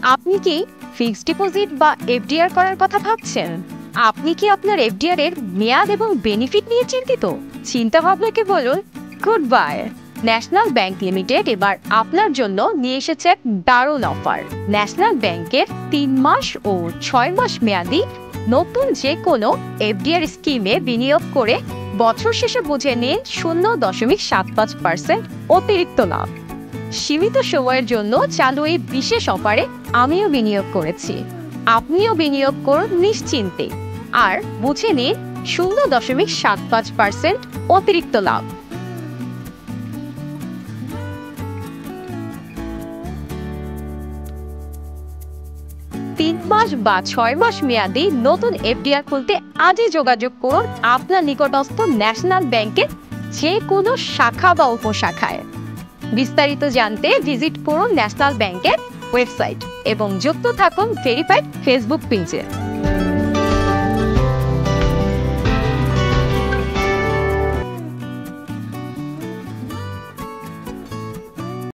আপনি কি fixed deposit বা এফডিআর করার কথা ভাবছেন? আপনি কি আপনার এফডিআর এর মেয়াদ এবং বেনিফিট নিয়ে চিন্তিত? চিন্তা ভাবনাকে বলুন good bye. National bank limited এবার আপনার জন্য নিয়ে এসেছে এক দারুণ অফার। ন্যাশনাল ব্যাংকের ৩ মাস ও ৬ মাস মেয়াদি নতুন যে কোনো এফডিআর স্কিমে বিনিয়োগ করে বছর শেষে বুঝে নিন 0.75% অতিরিক্ত লাভ। সীমিত সময়ের জন্য চালু এই বিশেষ অফারে আমিও বিনিয়োগ করেছি। আপনিও বিনিয়োগ করুন নিশ্চিন্তে আর বুঝে নিন 0.75% অতিরিক্ত লাভ। ৩ মাস বা ৬ মাস মেয়াদি নতুন এফডিআর খুলতে আজই যোগাযোগ করুন আপনার নিকটস্থ ন্যাশনাল ব্যাংকের যে কোনো শাখা বা উপশাখায়। বিস্তারিত জানতে ভিজিট করুন ন্যাশনাল ব্যাংকের ওয়েবসাইট এবং যুক্ত থাকুন ভেরিফাইড ফেসবুক পেজে।